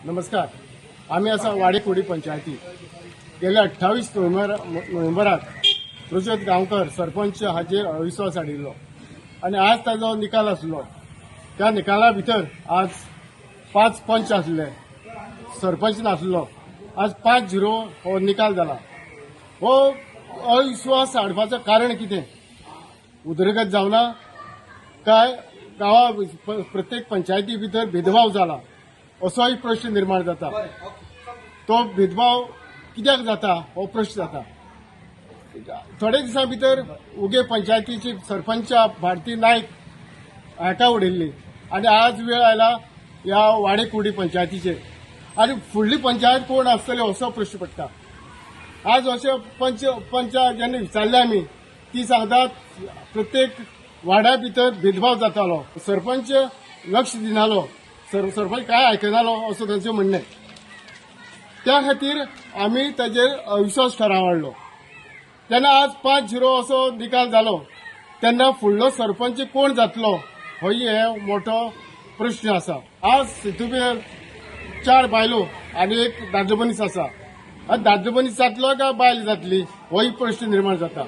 नमस्कार. आम्ही असा वाडेकोडी पंचायती गेल्या 28 नोव्हेंबराक रुजत गांवकर सरपंच हाजेर अविश्वास हाडिल्लो आणि आज ताजो निकाल आसलो. त्या निकाला भितर आज 5 पंच आसले, सरपंच नासलो. आज 5-0 हो निकाल जाला. हो अविश्वास हाडपाचो कारण कितें? उदरगत जावना काय गांवा प्रत्येक पंचायती भितर भेदभाव जाला असोय प्रश्न निर्माण जाता. तो भेदभाव कित्याक जाता हो प्रश्न जाता. थोडे दिसां भितर उगे पंचायतीची सरपंच भारती नायक हाका उडयल्ली आणि आज वेळ आयला ह्या वाडेकुडी पंचायतीचेर आणि फुडली पंचायत कोण आसतली असो प्रश्न पडटा. आज अशे पंच जेन्ना विचारले आमी ती सांगतात प्रत्येक वाड्या भितर भेदभाव जातालो, सरपंच लक्ष दिनालो, सरपंच काय आयकनालो असं तांचें म्हणणें. त्या खातीर आमी ताजेर अविश्वास थाराव हाडलो. तेन्ना आज 5-0 असो निकाल जालो तेन्ना फुडलो सरपंच कोण जातलो हो हे मोठो प्रश्न आसा. आज हितून 4 बायलो आनी एक दादलो मनीस आसा. आज दादलो मनीस जातलो काय बायल जातली होय प्रश्न निर्माण जाता.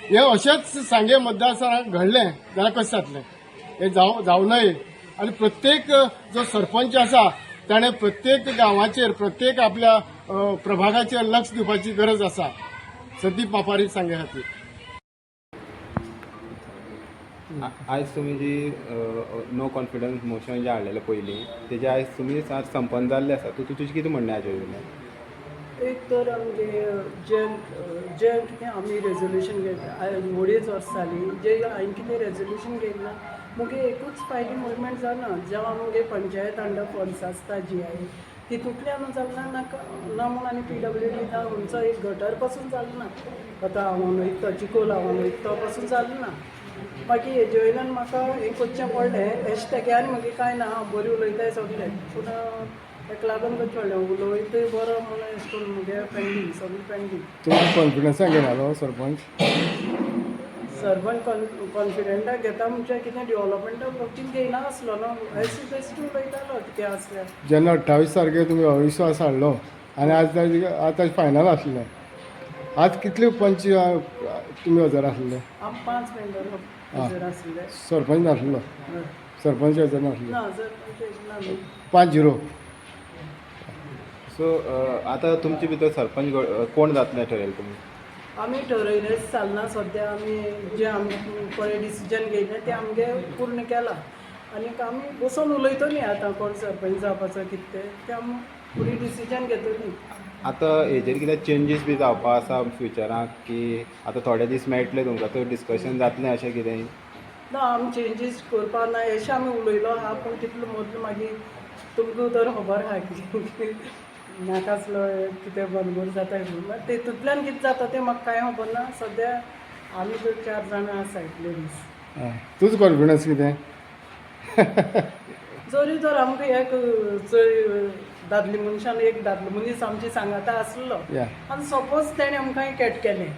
हे अशेंच सांगे मतदारसंघात घडलें जाल्यार कशें जातलें? हे जावं नये. आणि प्रत्येक जो सरपंच आसा ताणें प्रत्येक गांवाचेर प्रत्येक आपल्या प्रभागाचेर लक्ष दिवपाची गरज आसा. संदीप मापारी सांगे खातीर. आयज तुमी जी नो कॉन्फिडन्स मोशन जे हाडलेलें पयलीं तेजे आयज तुमी आज संपन्न जाल्लें आसा. तुजें कितें म्हणणें हाजे वयल्यान? एक तर आमगे जे कितें आमी रेजोल्युशन घेतला अडेच वर्स जाली जे हांवें कितें रेजोल्युशन घेतला मुगे एकूच फायली मुवमेंट जाना. जेव्हा आमगे पंचायत अंडर फंड्स आसता GI तितूंतल्यान जालना ना म्हूण आनी PWD खंयचो एक गटर पासून जालना. आतां हांव वयता चिकोल हांव वयता तो पासून जालना. मागीर हेजे वयल्यान म्हाका हें करचें पडलें. हॅशटॅग्यान मागीर कांय ना बरी उलयताय सगळे पूण ताका लागून करचें पडलें. उलयतय बरो म्हणून अशें करून मुगे पेंडींग सगळें पेंडींग. तुमी कॉन्फिडन्सान घेनालो सरपंच? सरपंच कॉन्फिडंटाक घेता म्हणजे कितें डेव्हलपमेंटा बाबतींत घेयना आसलो न्हू. एसी बेस्ट उलयतालो कितें आसल्यार. जेन्ना 28 तारखेर तुमी अविश्वास हाडलो आणि आज ताजें फायनल आसलें. आज कितले पंच तुमी हजर आसले? आमी 5 मेंबर हजर आसले. सरपंच नासलो? सरपंच हजर नासलो. ना सरपंच ना न्हू. 5-0. सो आतां तुमचे भितर सरपंच कोण जातलें थारायलें तुमी? आमी ठरयलेंच चलना. सद्या आमी जे आमी पळय डिसिजन घेयलें तें आमगे पूर्ण केलां आनी आमी बसून उलयतलीं आतां कोण सरपंच जावपाचो कितें तें आमी फुडें डिसिजन घेतलीं. आतां हेजेर कितें चेंजीस बी जावपा आसा फ्युचराक की आतां थोडे दीस मेळटले तुमकां तर डिस्कशन जातलें अशें कितें? ना आमी चेंजीस करपा ना अशें आमी उलयलो आहा. पूण तितलो मदलो मागीर तुमकां तर खबर आहा की नाका आसलो कितें बनगोर जाता तेतूंतल्यान कितें जाता तें म्हाका कांय खबर ना. सद्या आमी तर 4 जाणां आसा लेडीज. तुजो कॉन्फिडन्स कितें? जरी तर आमकां एक चोय दादली मनशान एक दादलो मनीस आमची सांगाता आसलो आनी सपोज तेणें आमकां कॅट केलें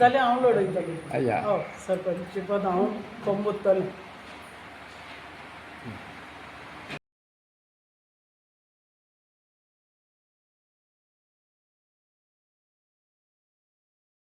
जाल्यार हांव लडयतलें. सरपंच पद हांव कंबोत्तलें.